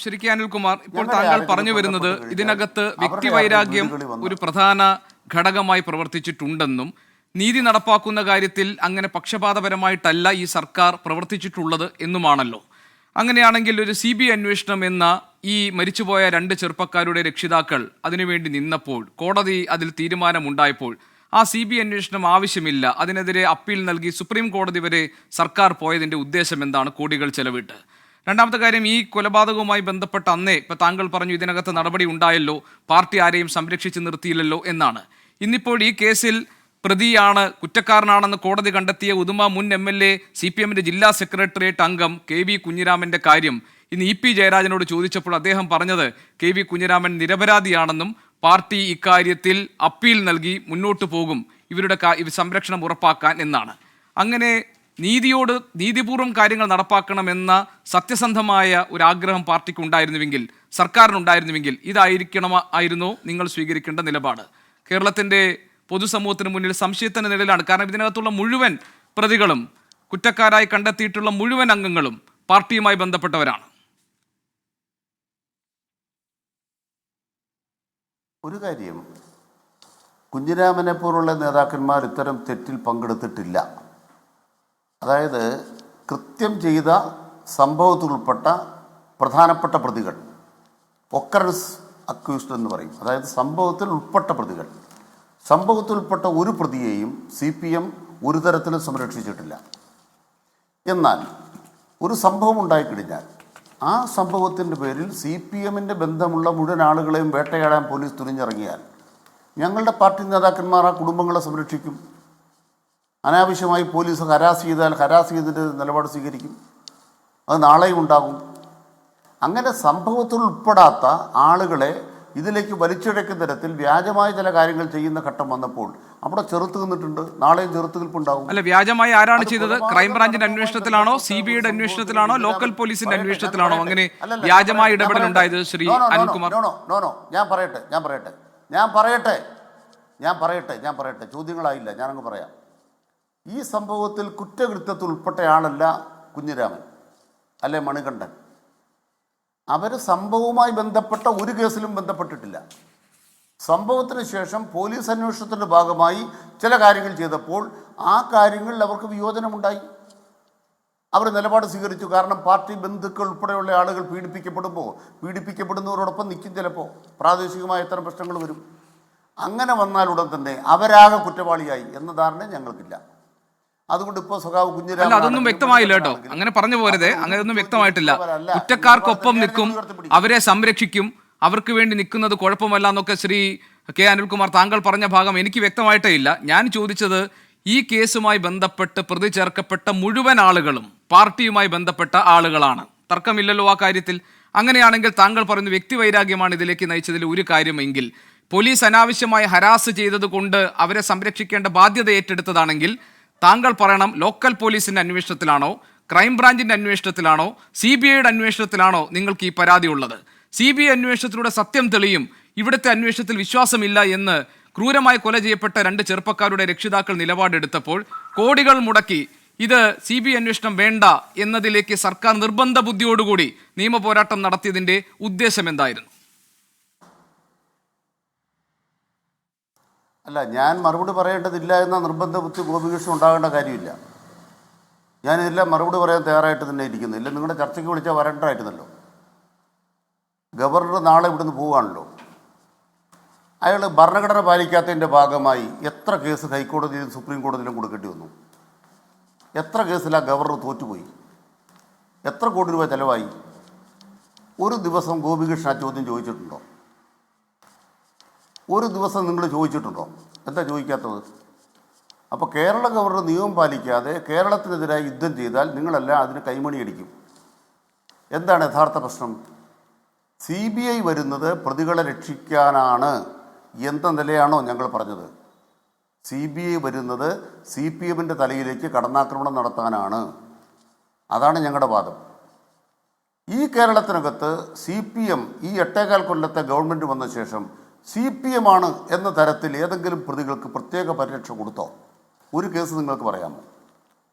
ശരിക്കും അനിൽകുമാർ, ഇപ്പോൾ താങ്കൾ പറഞ്ഞു വരുന്നത് ഇതിനകത്ത് വ്യക്തിവൈരാഗ്യം ഒരു പ്രധാന ഘടകമായി പ്രവർത്തിച്ചിട്ടുണ്ടെന്നും നീതി നടപ്പാക്കുന്ന കാര്യത്തിൽ അങ്ങനെ പക്ഷപാതപരമായിട്ടല്ല ഈ സർക്കാർ പ്രവർത്തിച്ചിട്ടുള്ളത് എന്നുമാണല്ലോ. അങ്ങനെയാണെങ്കിൽ ഒരു CBI അന്വേഷണം എന്ന ഈ മരിച്ചുപോയ 2 ചെറുപ്പക്കാരുടെ രക്ഷിതാക്കൾ അതിനുവേണ്ടി നിന്നപ്പോൾ, കോടതി അതിൽ തീരുമാനമുണ്ടായപ്പോൾ ആ CBI അന്വേഷണം ആവശ്യമില്ല, അതിനെതിരെ അപ്പീൽ നൽകി സുപ്രീം കോടതി വരെ സർക്കാർ പോയതിൻ്റെ ഉദ്ദേശം എന്താണ്? കോടികൾ ചെലവിട്ട്. രണ്ടാമത്തെ കാര്യം, ഈ കൊലപാതകവുമായി ബന്ധപ്പെട്ട അന്നേ ഇപ്പം താങ്കൾ പറഞ്ഞു ഇതിനകത്ത് നടപടി ഉണ്ടായല്ലോ, പാർട്ടി ആരെയും സംരക്ഷിച്ച് നിർത്തിയില്ലല്ലോ എന്നാണ്. ഇന്നിപ്പോൾ ഈ കേസിൽ പ്രതിയാണ്, കുറ്റക്കാരനാണെന്ന് കോടതി കണ്ടെത്തിയ ഉദുമ മുൻ MLA CPMന്റെ ജില്ലാ സെക്രട്ടേറിയറ്റ് അംഗം KV കുഞ്ഞിരാമന്റെ കാര്യം ഇന്ന് EP ജയരാജനോട് ചോദിച്ചപ്പോൾ അദ്ദേഹം പറഞ്ഞത് KV കുഞ്ഞിരാമൻ നിരപരാധിയാണെന്നും പാർട്ടി ഇക്കാര്യത്തിൽ അപ്പീൽ നൽകി മുന്നോട്ട് പോകും, ഇവരുടെ സംരക്ഷണം ഉറപ്പാക്കാൻ എന്നാണ്. അങ്ങനെ നീതിപൂർവ്വം കാര്യങ്ങൾ നടപ്പാക്കണമെന്ന സത്യസന്ധമായ ഒരു ആഗ്രഹം പാർട്ടിക്ക് ഉണ്ടായിരുന്നുവെങ്കിൽ, സർക്കാരിനുണ്ടായിരുന്നുവെങ്കിൽ ഇതായിരിക്കണമായിരുന്നോ നിങ്ങൾ സ്വീകരിക്കേണ്ട നിലപാട്? കേരളത്തിൻ്റെ പൊതുസമൂഹത്തിന് മുന്നിൽ സംശയത്തിന് നിഴലാണ്. കാരണം ഇതിനകത്തുള്ള മുഴുവൻ പ്രതികളും, കുറ്റക്കാരായി കണ്ടെത്തിയിട്ടുള്ള മുഴുവൻ അംഗങ്ങളും പാർട്ടിയുമായി ബന്ധപ്പെട്ടവരാണ്. ഒരു കാര്യം, കുഞ്ഞിരാമനെ പോലുള്ള നേതാക്കന്മാർ ഇത്തരം തെറ്റിൽ പങ്കെടുത്തിട്ടില്ല. അതായത് കൃത്യം ചെയ്ത സംഭവത്തിലുൾപ്പെട്ട പ്രധാനപ്പെട്ട പ്രതികൾ, ഒക്കറൻസ് അക്യൂസ്ഡ് എന്ന് പറയും, അതായത് സംഭവത്തിൽ ഉൾപ്പെട്ട പ്രതികൾ, സംഭവത്തിൽപ്പെട്ട ഒരു പ്രതിയെയും CPM ഒരു തരത്തിലും സംരക്ഷിച്ചിട്ടില്ല. എന്നാൽ ഒരു സംഭവം ഉണ്ടായിക്കഴിഞ്ഞാൽ ആ സംഭവത്തിൻ്റെ പേരിൽ CPMൻ്റെ ബന്ധമുള്ള മുഴുവൻ ആളുകളെയും വേട്ടയാടാൻ പോലീസ് തുനിഞ്ഞിറങ്ങിയാൽ ഞങ്ങളുടെ പാർട്ടി നേതാക്കന്മാർ ആ കുടുംബങ്ങളെ സംരക്ഷിക്കും. അനാവശ്യമായി പോലീസ് ഹരാസ് ചെയ്തതിൻ്റെ നിലപാട് സ്വീകരിക്കും. അത് നാളെയും ഉണ്ടാകും. അങ്ങനെ സംഭവത്തിൽ ഉൾപ്പെടാത്ത ആളുകളെ ഇതിലേക്ക് വലിച്ചിഴക്കുന്ന തരത്തിൽ വ്യാജമായ ചില കാര്യങ്ങൾ ചെയ്യുന്ന ഘട്ടം വന്നപ്പോൾ അവിടെ ചെറുത്ത് നിന്നിട്ടുണ്ട്. നാളെയും ചെറുത്ത് നിൽപ്പുണ്ടാകും. അല്ല, വ്യാജമായി ആരാണ് ചെയ്തത്? ക്രൈംബ്രാഞ്ചിന്റെ അന്വേഷണത്തിലാണോ, CBIയുടെ അന്വേഷണത്തിലാണോ, ലോക്കൽ പോലീസിന്റെ അന്വേഷണത്തിലാണോ അങ്ങനെ വ്യാജമായ ഇടപെടൽ ഉണ്ടായത്? ശ്രീ അനിൽകുമാർ, ഞാൻ പറയട്ടെ, ചോദ്യങ്ങളായില്ല, ഞാനങ്ങ് പറയാം. ഈ സംഭവത്തിൽ കുറ്റകൃത്യത്തിൽ ഉൾപ്പെട്ടയാളല്ല കുഞ്ഞിരാമൻ, അല്ലെ മണികണ്ഠൻ. അവർ സംഭവവുമായി ബന്ധപ്പെട്ട ഒരു കേസിലും ബന്ധപ്പെട്ടിട്ടില്ല. സംഭവത്തിന് ശേഷം പോലീസ് അന്വേഷണത്തിൻ്റെ ഭാഗമായി ചില കാര്യങ്ങൾ ചെയ്തപ്പോൾ ആ കാര്യങ്ങളിൽ അവർക്ക് വിയോജനമുണ്ടായി. അവർ നിലപാട് സ്വീകരിച്ചു. കാരണം പാർട്ടി ബന്ധുക്കൾ ഉൾപ്പെടെയുള്ള ആളുകൾ പീഡിപ്പിക്കപ്പെടുന്നവരോടൊപ്പം നിൽക്കും. ചിലപ്പോൾ പ്രാദേശികമായ ഇത്തരം പ്രശ്നങ്ങൾ വരും. അങ്ങനെ വന്നാലുടൻ തന്നെ അവരാകെ കുറ്റവാളിയായി എന്ന ധാരണ ഞങ്ങൾക്കില്ല. അതുകൊണ്ട് ഇപ്പോൾ സഖാവ് കുഞ്ഞിരാമൻ അതൊന്നും വ്യക്തമായില്ല കേട്ടോ, അങ്ങനെ പറഞ്ഞു പോരുതേ. അങ്ങനെ ഒന്നും വ്യക്തമായിട്ടില്ല. കുറ്റക്കാർക്കൊപ്പം നിൽക്കും, അവരെ സംരക്ഷിക്കും, അവർക്ക് വേണ്ടി നിൽക്കുന്നത് കുഴപ്പമല്ല എന്നൊക്കെ ശ്രീ K. അനിൽകുമാർ താങ്കൾ പറഞ്ഞ ഭാഗം എനിക്ക് വ്യക്തമായിട്ടേ ഇല്ല. ഞാൻ ചോദിച്ചത് ഈ കേസുമായി ബന്ധപ്പെട്ട് പ്രതി ചേർക്കപ്പെട്ട മുഴുവൻ ആളുകളും പാർട്ടിയുമായി ബന്ധപ്പെട്ട ആളുകളാണ്, തർക്കമില്ലല്ലോ ആ കാര്യത്തിൽ. അങ്ങനെയാണെങ്കിൽ താങ്കൾ പറയുന്ന വ്യക്തിവൈരാഗ്യമാണ് ഇതിലേക്ക് നയിച്ചതിൽ ഒരു കാര്യമെങ്കിൽ, പോലീസ് അനാവശ്യമായി ഹരാസ് ചെയ്തത് കൊണ്ട് അവരെ സംരക്ഷിക്കേണ്ട ബാധ്യത ഏറ്റെടുത്തതാണെങ്കിൽ താങ്കൾ പറയണം, ലോക്കൽ പോലീസിന്റെ അന്വേഷണത്തിലാണോ, ക്രൈംബ്രാഞ്ചിന്റെ അന്വേഷണത്തിലാണോ, CBIയുടെ അന്വേഷണത്തിലാണോ നിങ്ങൾക്ക് ഈ പരാതി ഉള്ളത്? CBI അന്വേഷണത്തിലൂടെ സത്യം തെളിയും, ഇവിടുത്തെ അന്വേഷണത്തിൽ വിശ്വാസമില്ല എന്ന് ക്രൂരമായി കൊല ചെയ്യപ്പെട്ട 2 ചെറുപ്പക്കാരുടെ രക്ഷിതാക്കൾ നിലപാടെടുത്തപ്പോൾ കോടികൾ മുടക്കി ഇത് CBI അന്വേഷണം വേണ്ട എന്നതിലേക്ക് സർക്കാർ നിർബന്ധ ബുദ്ധിയോടുകൂടി നിയമ പോരാട്ടം നടത്തിയതിന്റെ ഉദ്ദേശം എന്തായിരുന്നു? അല്ല, ഞാൻ മറുപടി പറയേണ്ടതില്ല എന്ന നിർബന്ധ ബുദ്ധി ഗോപികൃഷ്ണൻ ഉണ്ടാകേണ്ട കാര്യമില്ല. ഞാനിതെല്ലാം മറുപടി പറയാൻ തയ്യാറായിട്ട് തന്നെ ഇരിക്കുന്നു. ഇല്ല, നിങ്ങളുടെ ചർച്ചയ്ക്ക് വിളിച്ചാൽ വരേണ്ടതായിരുന്നല്ലോ. ഗവർണർ നാളെ ഇവിടുന്ന് പോവുകയാണല്ലോ. അയാൾ ഭരണഘടന പാലിക്കാത്തതിൻ്റെ ഭാഗമായി എത്ര കേസ് ഹൈക്കോടതിയിലും സുപ്രീം കോടതിയിലും കൊടുക്കേണ്ടി വന്നു? എത്ര കേസിലാണ് ഗവർണർ തോറ്റുപോയി? എത്ര കോടി രൂപ ചിലവായി? ഒരു ദിവസം ഗോപികൃഷ്ണൻ ആ ചോദ്യം ചോദിച്ചിട്ടുണ്ടോ? ഒരു ദിവസം നിങ്ങൾ ചോദിച്ചിട്ടുണ്ടോ? എന്താ ചോദിക്കാത്തത്? അപ്പോൾ കേരള ഗവർണർ നിയമം പാലിക്കാതെ കേരളത്തിനെതിരായി യുദ്ധം ചെയ്താൽ നിങ്ങളെല്ലാം അതിന് കൈമണി അടിക്കും. എന്താണ് യഥാർത്ഥ പ്രശ്നം? CBI വരുന്നത് പ്രതികളെ രക്ഷിക്കാനാണ് എന്ന നിലയാണോ ഞങ്ങൾ പറഞ്ഞത്? CBI വരുന്നത് CPMൻ്റെ തലയിലേക്ക് കടന്നാക്രമണം നടത്താനാണ്. അതാണ് ഞങ്ങളുടെ വാദം. ഈ കേരളത്തിനകത്ത് CPM ഈ 8.25 കൊല്ലത്തെ ഗവൺമെൻറ് വന്ന ശേഷം CPM ആണ് എന്ന തരത്തിൽ ഏതെങ്കിലും പ്രതികൾക്ക് പ്രത്യേക പരിരക്ഷ കൊടുത്തോ? ഒരു കേസ് നിങ്ങൾക്ക് പറയാമോ?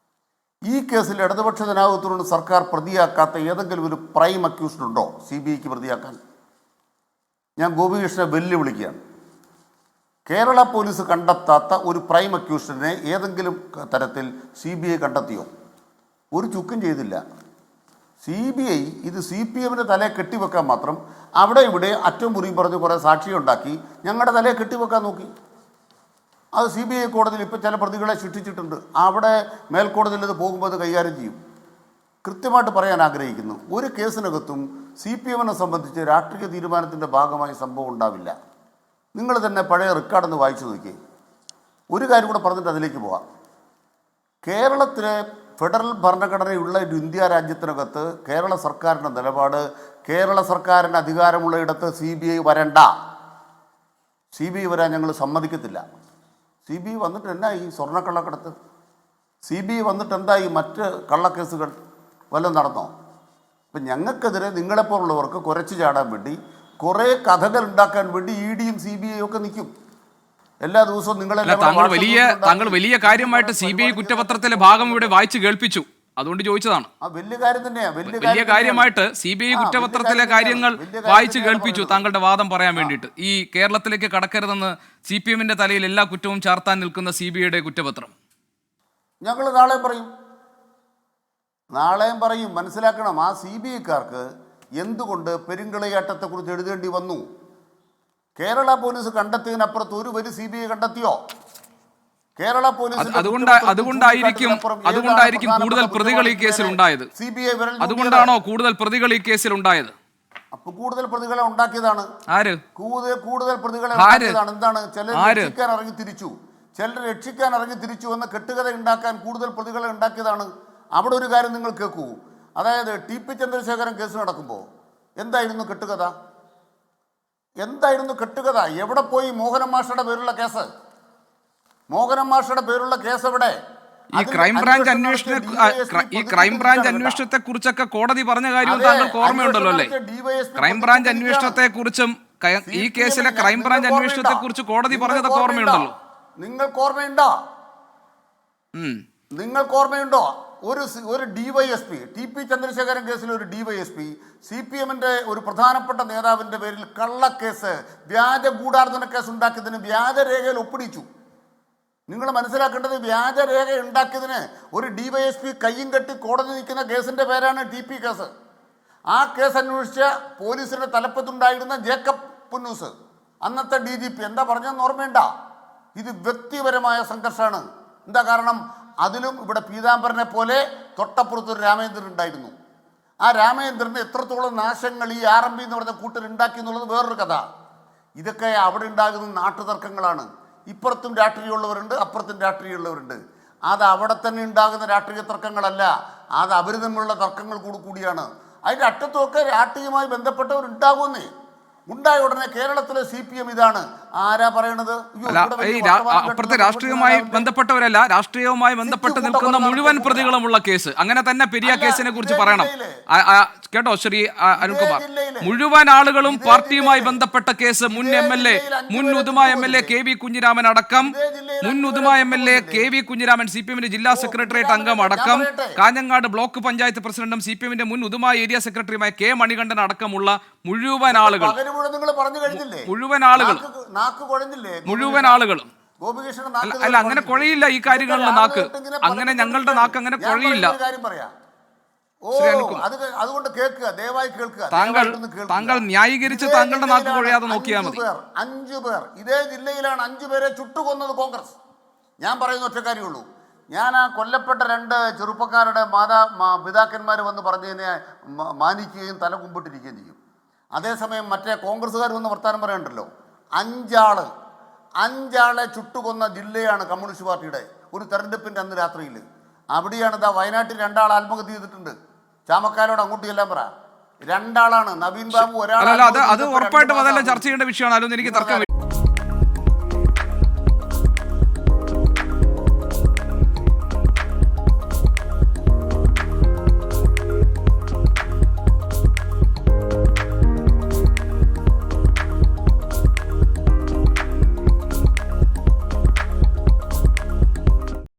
ഈ കേസിൽ ഇടതുപക്ഷ ജനാധിപത്യത്തോട് സർക്കാർ പ്രതിയാക്കാത്ത ഏതെങ്കിലും ഒരു പ്രൈം അക്യൂസ്ഡ് ഉണ്ടോ CBIക്ക് പ്രതിയാക്കാൻ? ഞാൻ ഗോപികൃഷ്ണനെ വെല്ലുവിളിക്കുകയാണ്. കേരള പോലീസ് കണ്ടെത്താത്ത ഒരു പ്രൈം അക്യൂസ്ഡിനെ ഏതെങ്കിലും തരത്തിൽ CBI കണ്ടെത്തിയോ? ഒരു ചുക്കും ചെയ്തില്ല. CBI ഇത് CPMൻ്റെ തലയെ കെട്ടിവെക്കാൻ മാത്രം അവിടെ ഇവിടെ അറ്റവും മുറിയും പറഞ്ഞ് കുറേ സാക്ഷിയുണ്ടാക്കി ഞങ്ങളുടെ തലയെ കെട്ടിവെക്കാൻ നോക്കി. അത് CBI കോടതിയിൽ ഇപ്പോൾ ചില പ്രതികളെ ശിക്ഷിച്ചിട്ടുണ്ട്. അവിടെ മേൽക്കോടതിയിൽ ഇത് പോകുമ്പോൾ അത് കൈകാര്യം ചെയ്യും. കൃത്യമായിട്ട് പറയാൻ ആഗ്രഹിക്കുന്നു, ഒരു കേസിനകത്തും CPMനെ സംബന്ധിച്ച് രാഷ്ട്രീയ തീരുമാനത്തിൻ്റെ ഭാഗമായി സംഭവം ഉണ്ടാവില്ല. നിങ്ങൾ തന്നെ പഴയ റെക്കോർഡൊന്ന് വായിച്ചു നോക്കിയേ. ഒരു കാര്യം കൂടെ പറഞ്ഞിട്ട് അതിലേക്ക് പോകാം. കേരളത്തിലെ ഫെഡറൽ ഭരണഘടനയുള്ള ഒരു ഇന്ത്യ രാജ്യത്തിനകത്ത് കേരള സർക്കാരിൻ്റെ നിലപാട്, കേരള സർക്കാരിൻ്റെ അധികാരമുള്ള ഇടത്ത് CBI വരണ്ട. CBI വരാൻ ഞങ്ങൾ സമ്മതിക്കത്തില്ല. CBI വന്നിട്ട് എന്നാ ഈ സ്വർണ്ണക്കള്ളക്കടത്ത്? CBI വന്നിട്ട് എന്താ ഈ മറ്റ് കള്ളക്കേസുകൾ വല്ലതും നടന്നോ? ഇപ്പം ഞങ്ങൾക്കെതിരെ നിങ്ങളെപ്പോലുള്ളവർക്ക് കുരച്ചു ചാടാൻ വേണ്ടി കുറേ കഥകൾ ഉണ്ടാക്കാൻ വേണ്ടി EDയും CBI ഒക്കെ നിൽക്കും. എല്ലാ ദിവസവും താങ്കൾ വലിയ കാര്യമായിട്ട് CBI കുറ്റപത്രത്തിലെ ഭാഗം ഇവിടെ വായിച്ചു കേൾപ്പിച്ചു, അതുകൊണ്ട് ചോദിച്ചതാണ്. വലിയ കാര്യം തന്നെയാ, വലിയ കാര്യമായിട്ട് CBI കുറ്റപത്രത്തിലെ കാര്യങ്ങൾ വായിച്ചു കേൾപ്പിച്ചു താങ്കളുടെ വാദം പറയാൻ വേണ്ടിയിട്ട്. ഈ കേരളത്തിലേക്ക് കടക്കരുതെന്ന് CPMന്റെ തലയിൽ എല്ലാ കുറ്റവും ചാർത്താൻ നിൽക്കുന്ന CBIയുടെ കുറ്റപത്രം ഞങ്ങൾ നാളെയും പറയും. മനസ്സിലാക്കണം, ആ CBIക്കാർക്ക് എന്തുകൊണ്ട് പെരുങ്കളിയാട്ടത്തെക്കുറിച്ച് എഴുതേണ്ടി വന്നു? കേരള പോലീസ് കണ്ടെത്തിയതിനപ്പുറത്ത് ഒരു വരി CBI കണ്ടെത്തിയോ? കേരള പോലീസ് അതുകൊണ്ടായിരിക്കും കൂടുതൽ പ്രതികൾ ഈ കേസിൽ ഉണ്ടായത്. അതുകൊണ്ടാണോ കൂടുതൽ പ്രതികൾ ഈ കേസിൽ ഉണ്ടായത്? അപ്പൊ കൂടുതൽ പ്രതികളെ ഉണ്ടാക്കിയതാണ് ആര്? കൂടുതൽ പ്രതികളെ ഉണ്ടാക്കിയതാണ്. എന്താണ്? ചിലർ രക്ഷിക്കാൻ ഇറങ്ങി തിരിച്ചു എന്ന കെട്ടുകഥ ഉണ്ടാക്കാൻ കൂടുതൽ പ്രതികളെ ഉണ്ടാക്കിയതാണ്. അവിടെ ഒരു കാര്യം നിങ്ങൾ കേൾക്കൂ. അതായത് TP ചന്ദ്രശേഖരൻ കേസ് നടക്കുമ്പോൾ എന്തായിരുന്നു കെട്ടുകഥ? എവിടെ പോയി മോഹനൻ മാഷയുടെ പേരുള്ള കേസ്? എവിടെ? ഈ ക്രൈംബ്രാഞ്ച് അന്വേഷണത്തെ കുറിച്ചൊക്കെ കോടതി പറഞ്ഞ കാര്യം താങ്കൾക്ക് ഓർമ്മയുണ്ടല്ലോ അല്ലേ? ക്രൈംബ്രാഞ്ച് അന്വേഷണത്തെ കുറിച്ചും ഈ കേസിലെ ക്രൈംബ്രാഞ്ച് അന്വേഷണത്തെ കുറിച്ച് കോടതി പറഞ്ഞതൊക്കെ ഓർമ്മയുണ്ടല്ലോ. നിങ്ങൾക്ക് ഓർമ്മയുണ്ടോ? ഒരു DYSP, TP ചന്ദ്രശേഖരൻ കേസിൽ ഒരു DYSP CPMന്റെ ഒരു പ്രധാനപ്പെട്ട നേതാവിന്റെ പേരിൽ കള്ളക്കേസ്, വ്യാജ ഗൂഢാർജന കേസ് ഉണ്ടാക്കിയതിന് വ്യാജരേഖയിൽ ഒപ്പിടിച്ചു. നിങ്ങൾ മനസ്സിലാക്കേണ്ടത്, വ്യാജരേഖ ഉണ്ടാക്കിയതിന് ഒരു DYSP കയ്യും കെട്ടി കോടതി നിൽക്കുന്ന കേസിന്റെ പേരാണ് TP കേസ്. ആ കേസ് അന്വേഷിച്ച പോലീസിന്റെ തലപ്പത്തുണ്ടായിരുന്ന ജേക്കബ് പുന്നൂസ്, അന്നത്തെ DGP, എന്താ പറഞ്ഞതെന്ന് ഓർമ്മയുണ്ട? ഇത് വ്യക്തിപരമായ സംഘർഷമാണ്. എന്താ കാരണം? അതിലും ഇവിടെ പീതാംബരനെ പോലെ തൊട്ടപ്പുറത്തൊരു രാമേന്ദ്രൻ ഉണ്ടായിരുന്നു. ആ രാമേന്ദ്രന് എത്രത്തോളം നാശങ്ങൾ ഈ RMB എന്ന് പറഞ്ഞ കൂട്ടരുണ്ടാക്കി എന്നുള്ളത് വേറൊരു കഥ. ഇതൊക്കെ അവിടെ ഉണ്ടാകുന്ന നാട്ടുതർക്കങ്ങളാണ്. ഇപ്പുറത്തും രാഷ്ട്രീയമുള്ളവരുണ്ട്, അപ്പുറത്തും രാഷ്ട്രീയമുള്ളവരുണ്ട്. അത് അവിടെ തന്നെ ഉണ്ടാകുന്ന രാഷ്ട്രീയ തർക്കങ്ങളല്ല, അത് അവർ തമ്മിലുള്ള തർക്കങ്ങൾ കൂടിയാണ്. അതിൻ്റെ അറ്റത്തുമൊക്കെ രാഷ്ട്രീയമായി ബന്ധപ്പെട്ടവരുണ്ടാകുമെന്നേ. ഉണ്ടായ ഉടനെ കേരളത്തിലെ CPM ഇതാണ്. ആരാ പറയണത്? അപ്പുറത്തെ രാഷ്ട്രീയവുമായി ബന്ധപ്പെട്ടവരല്ല, രാഷ്ട്രീയവുമായി ബന്ധപ്പെട്ട് നിൽക്കുന്ന മുഴുവൻ പ്രതികളുമുള്ള കേസ്. അങ്ങനെ തന്നെ പെരിയ കേസിനെ കുറിച്ച് പറയണം. കേട്ടോ ശ്രീ അരുൺകുമാർ, മുഴുവൻ ആളുകളും പാർട്ടിയുമായി ബന്ധപ്പെട്ട കേസ്. മുൻ ഉദുമ MLA KV കുഞ്ഞിരാമൻ അടക്കം, CPMന്റെ ജില്ലാ സെക്രട്ടേറിയറ്റ് അംഗം അടക്കം, കാഞ്ഞങ്ങാട് ബ്ലോക്ക് പഞ്ചായത്ത് പ്രസിഡന്റും CPMന്റെ മുൻ ഉദുമ ഏരിയ സെക്രട്ടറിയുമായ K മണികണ്ഠൻ അടക്കമുള്ള മുഴുവൻ ആളുകളും അല്ല, അങ്ങനെ കുഴയില്ല ഈ കാര്യങ്ങളിൽ നാക്ക്. അങ്ങനെ ഞങ്ങളുടെ നാക്ക് അങ്ങനെ കുഴയില്ല. താങ്കൾ ന്യായീകരിച്ച് താങ്കളുടെ നാക്ക് കുഴയാതെ നോക്കിയാൽ മതി. 5 പേർ ഇതേ ജില്ലയിലാണ് 5 പേരെ ചുട്ടുകൊന്നത് കോൺഗ്രസ്. ഞാൻ പറയുന്ന ഒറ്റ കാര്യമുള്ളൂ. ഞാൻ ആ കൊല്ലപ്പെട്ട 2 ചെറുപ്പക്കാരുടെ പിതാക്കന്മാർ വന്ന് പറഞ്ഞതിനെ മാനിക്കുകയും തല കുമ്പിട്ടിരിക്കുകയും ചെയ്യും. അതേസമയം മറ്റേ കോൺഗ്രസ്സുകാർ വന്ന് വർത്താനം പറയണ്ടല്ലോ. 5 ചുട്ടുകൊന്ന ജില്ലയാണ് കമ്മ്യൂണിസ്റ്റ് പാർട്ടിയുടെ. ഒരു തെരഞ്ഞെടുപ്പിൻ്റെ അന്ന് രാത്രിയിൽ അവിടെയാണ് വയനാട്ടിൽ 2 ആത്മഹത്യ ചെയ്തിട്ടുണ്ട്. ചാമക്കാരോട് അങ്ങോട്ട് ചെല്ലാൻ പറ. 2 നവീൻ ബാബു, അത് ഉറപ്പായിട്ടും അതെല്ലാം ചർച്ച ചെയ്യേണ്ട വിഷയമാണ്. അതൊന്നും എനിക്ക് തർക്കമില്ല.